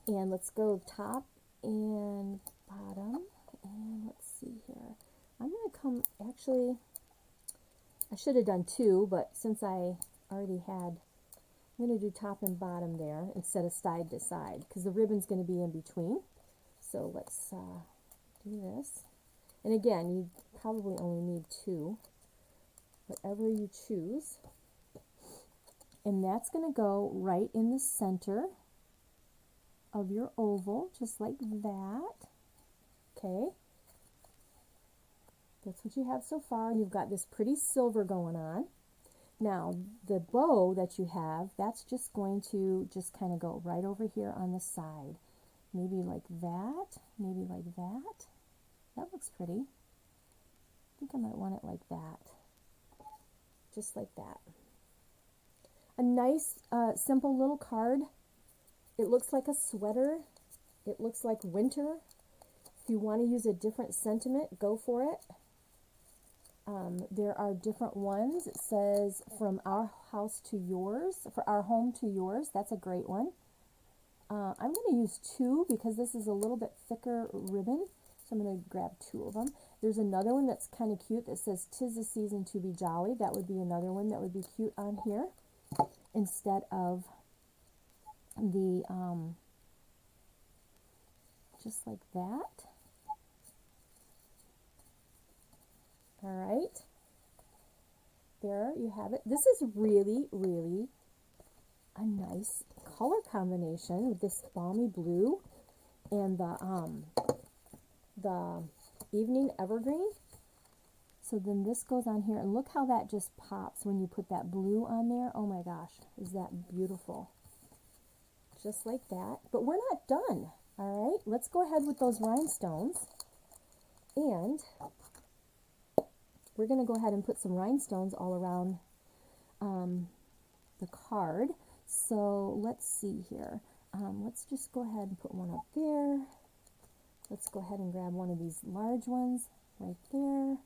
[SPEAKER 1] And let's go top and bottom. And let's see here. I'm going to come, actually, I should have done two, but since I already had, I'm going to do top and bottom there instead of side to side, because the ribbon's going to be in between. So let's do this. And again, you probably only need two, whatever you choose. And that's going to go right in the center of your oval, just like that. Okay. That's what you have so far. You've got this pretty silver going on. Now, the bow that you have, that's just going to just kind of go right over here on the side. Maybe like that, maybe like that. That looks pretty. I think I might want it like that. Just like that. A nice, simple little card. It looks like a sweater. It looks like winter. If you want to use a different sentiment, go for it. There are different ones. It says, from our house to yours, for our home to yours. That's a great one. I'm going to use two because this is a little bit thicker ribbon. So I'm going to grab two of them. There's another one that's kind of cute that says, 'tis the season to be jolly. That would be another one that would be cute on here instead of the, just like that. All right. There you have it. This is really, really a nice color combination with this balmy blue and the evening evergreen. So then this goes on here, and look how that just pops when you put that blue on there. Oh my gosh, is that beautiful? Just like that. But we're not done. All right, let's go ahead with those rhinestones, and we're going to go ahead and put some rhinestones all around the card. So let's see here. Let's just go ahead and put one up there. Let's go ahead and grab one of these large ones right there.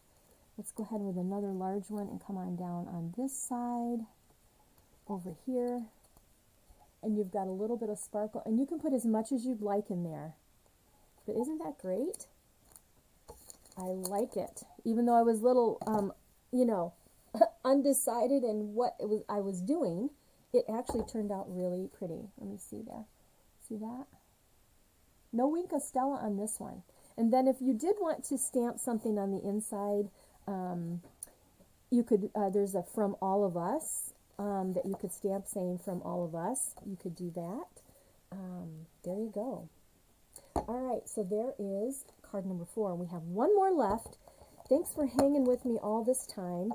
[SPEAKER 1] Let's go ahead with another large one and come on down on this side over here. And you've got a little bit of sparkle, and you can put as much as you'd like in there. But isn't that great? I like it. Even though I was a little, you know, undecided in what I was doing, it actually turned out really pretty. Let me see there. See that? No Wink of Stella on this one. And then if you did want to stamp something on the inside, you could, there's a From All of Us that you could stamp saying From All of Us. You could do that. There you go. All right, so there is card number 4. We have one more left. Thanks for hanging with me all this time.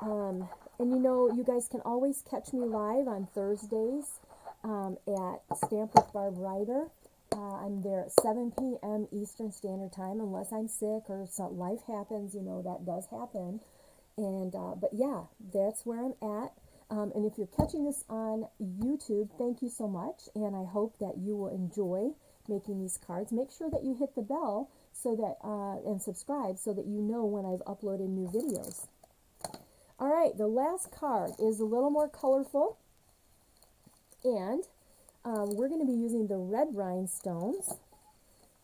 [SPEAKER 1] And you know, you guys can always catch me live on Thursdays at Stamp with Barb Ryder. I'm there at 7 p.m. Eastern Standard Time, unless I'm sick or some life happens. You know, that does happen. And but yeah, that's where I'm at. And if you're catching this on YouTube, thank you so much. And I hope that you will enjoy making these cards. Make sure that you hit the bell so that and subscribe so that you know when I've uploaded new videos. All right, the last card is a little more colorful, and we're going to be using the red rhinestones.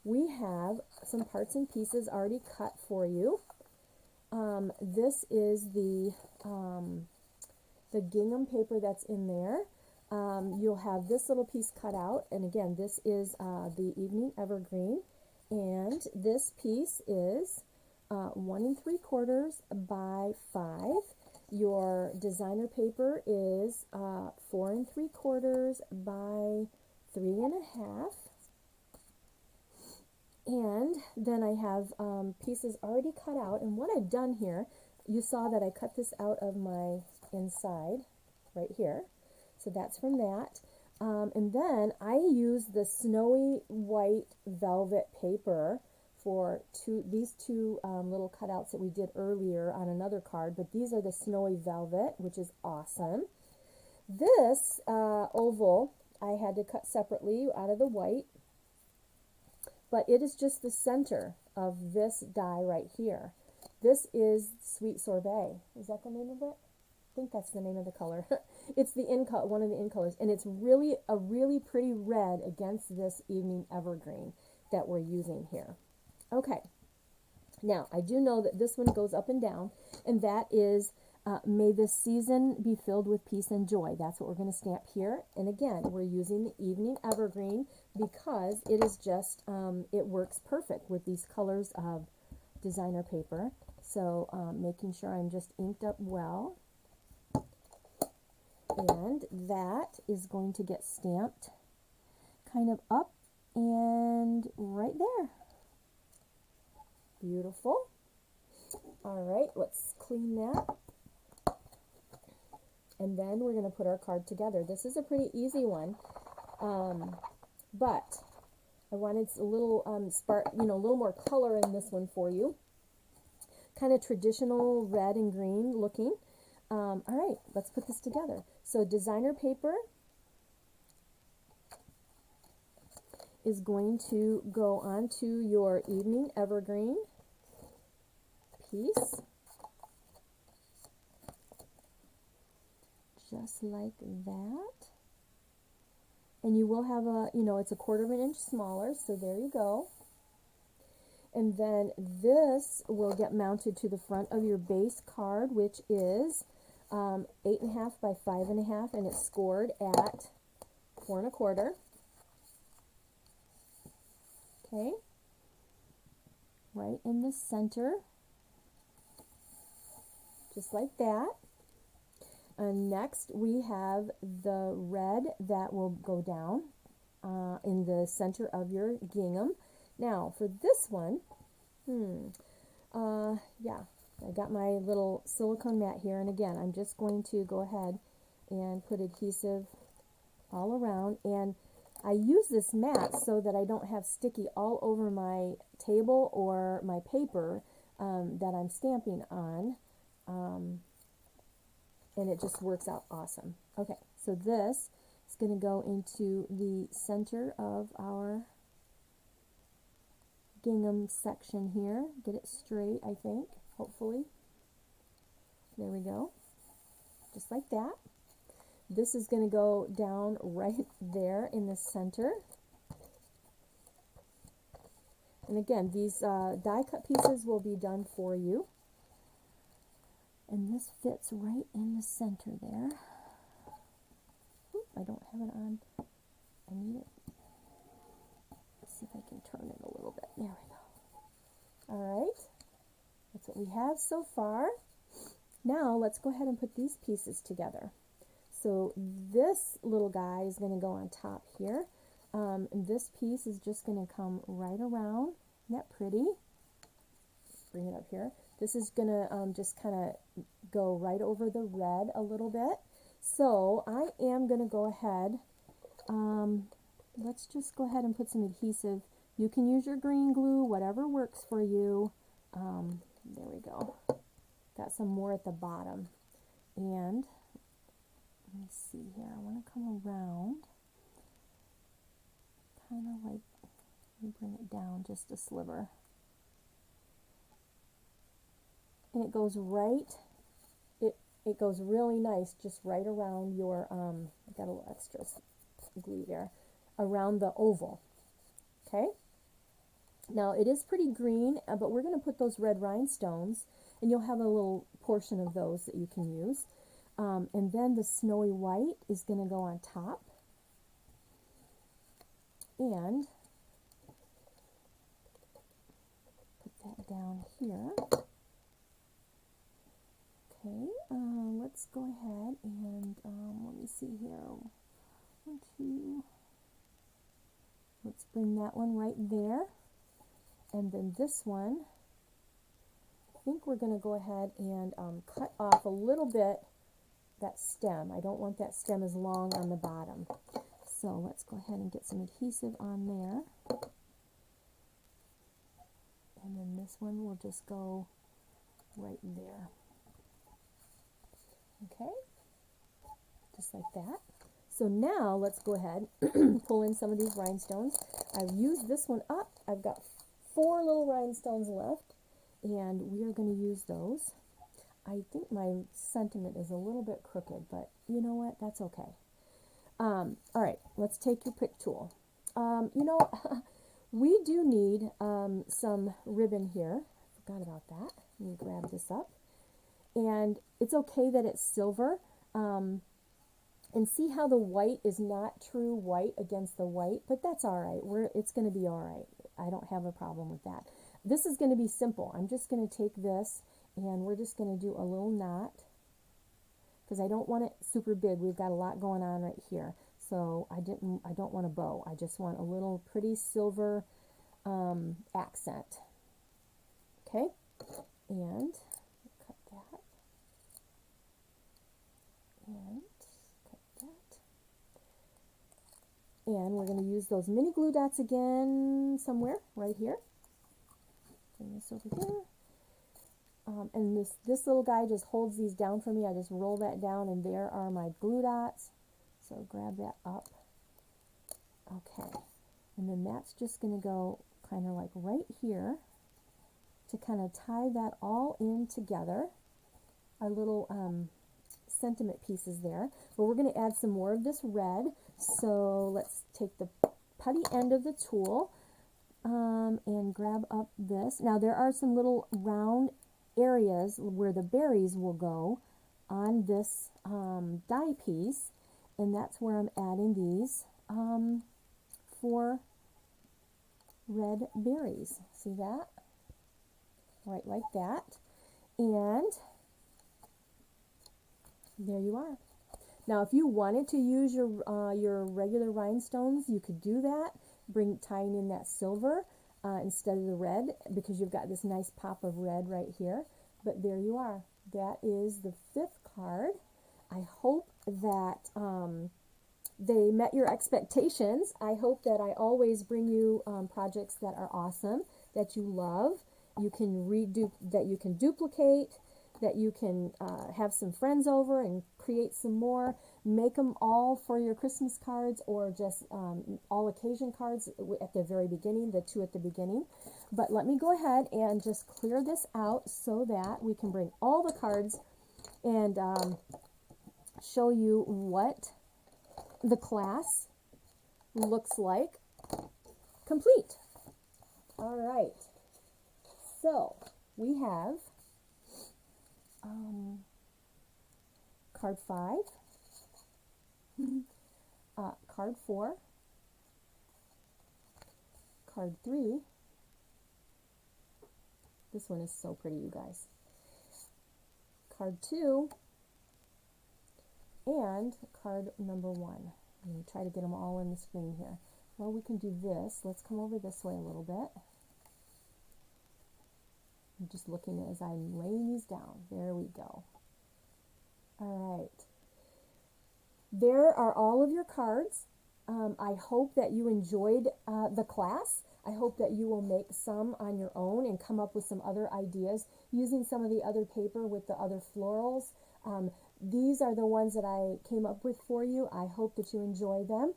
[SPEAKER 1] We have some parts and pieces already cut for you. This is the gingham paper that's in there. You'll have this little piece cut out, and again, this is the evening evergreen, and this piece is 1 3/4 by 5. Your designer paper is 4 3/4 by 3 1/2. And then I have pieces already cut out. And what I've done here, you saw that I cut this out of my inside right here. So that's from that. And then I use the snowy white velvet paper for these two little cutouts that we did earlier on another card, but these are the snowy velvet, which is awesome. This oval I had to cut separately out of the white, but it is just the center of this die right here. This is Sweet Sorbet. Is that the name of it? I think that's the name of the color. It's the one of the in colors, and it's really a really pretty red against this Evening Evergreen that we're using here. Okay, now I do know that this one goes up and down, and that is may this season be filled with peace and joy. That's what we're going to stamp here. And again, we're using the Evening Evergreen because it is just, it works perfect with these colors of designer paper. So making sure I'm just inked up well. And that is going to get stamped kind of up and right there. Beautiful. All right, let's clean that. And then we're going to put our card together. This is a pretty easy one, but I wanted a little spark, a little more color in this one for you. Kind of traditional red and green looking. All right, let's put this together. So designer paper is going to go onto your Evening Evergreen piece. Just like that. And you will have a, it's a 1/4 of an inch smaller, so there you go. And then this will get mounted to the front of your base card, which is 8.5 by 5.5, and it's scored at 4 1/4. Okay. Right in the center. Just like that. And next we have the red that will go down in the center of your gingham. Now for this one, yeah, I got my little silicone mat here, and again, I'm just going to go ahead and put adhesive all around, and I use this mat so that I don't have sticky all over my table or my paper that I'm stamping on. And it just works out awesome. Okay, so this is going to go into the center of our gingham section here. Get it straight, I think, hopefully. There we go. Just like that. This is going to go down right there in the center. And again, these die cut pieces will be done for you. And this fits right in the center there. Oop, I don't have it on. I need it. Let's see if I can turn it a little bit. There we go. All right. That's what we have so far. Now let's go ahead and put these pieces together. So this little guy is going to go on top here. And this piece is just going to come right around. Isn't that pretty? Bring it up here. This is going to just kind of go right over the red a little bit. So I am going to go ahead, let's just go ahead and put some adhesive. You can use your green glue, whatever works for you. There we go. Got some more at the bottom. And let me see here. I want to come around, kind of like, let me bring it down just a sliver. And it goes right, it goes really nice just right around your, I got a little extra glue there, around the oval. Okay? Now it is pretty green, but we're going to put those red rhinestones, and you'll have a little portion of those that you can use. And then the snowy white is going to go on top. And put that down here. Okay, let's go ahead and let me see here. 1, 2. Let's bring that one right there. And then this one, I think we're going to go ahead and cut off a little bit that stem. I don't want that stem as long on the bottom. So let's go ahead and get some adhesive on there. And then this one will just go right there. Okay, just like that. So now let's go ahead pull in some of these rhinestones. I've used this one up. I've got 4 little rhinestones left, and we are going to use those. I think my sentiment is a little bit crooked, but you know what? That's okay. All right, let's take your pick tool. We do need some ribbon here. Forgot about that. Let me grab this up. And it's okay that it's silver. And see how the white is not true white against the white, but that's all right. It's going to be all right. I don't have a problem with that. This is going to be simple. I'm just going to take this and we're just going to do a little knot because I don't want it super big. We've got a lot going on right here. So I don't want a bow. I just want a little pretty silver accent. Okay, and cut that and cut that. And we're going to use those mini glue dots again somewhere right here. Bring this over here. And this little guy just holds these down for me. I just roll that down and there are my glue dots. So grab that up. Okay. And then that's just going to go kind of like right here to kind of tie that all in together. Our little sentiment pieces there. But we're going to add some more of this red. So let's take the putty end of the tool and grab up this. Now there are some little round areas where the berries will go on this die piece, and that's where I'm adding these 4 red berries. See that? Right like that. And there you are. Now if you wanted to use your regular rhinestones, you could do that, tying in that silver instead of the red, because you've got this nice pop of red right here. But there you are. That is the 5th card. I hope that they met your expectations. I hope that I always bring you projects that are awesome, that you love, you can duplicate, that you can have some friends over and create some more. Make them all for your Christmas cards or just all occasion cards at the very beginning, the 2 at the beginning. But let me go ahead and just clear this out so that we can bring all the cards and show you what the class looks like complete. All right. So we have card 5, card 4, card 3. This one is so pretty, you guys. Card 2 and card number 1. I'm going to try to get them all in the screen here. Well, we can do this. Let's come over this way a little bit. I'm just looking as I'm laying these down. There we go. All right. There are all of your cards. I hope that you enjoyed the class. I hope that you will make some on your own and come up with some other ideas using some of the other paper with the other florals. These are the ones that I came up with for you. I hope that you enjoy them.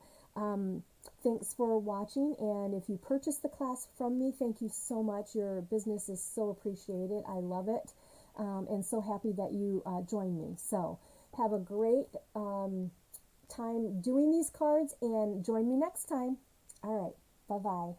[SPEAKER 1] Thanks for watching, and if you purchased the class from me, thank you so much. Your business is so appreciated. I love it, and so happy that you joined me. So have a great time doing these cards, and join me next time. All right, bye-bye.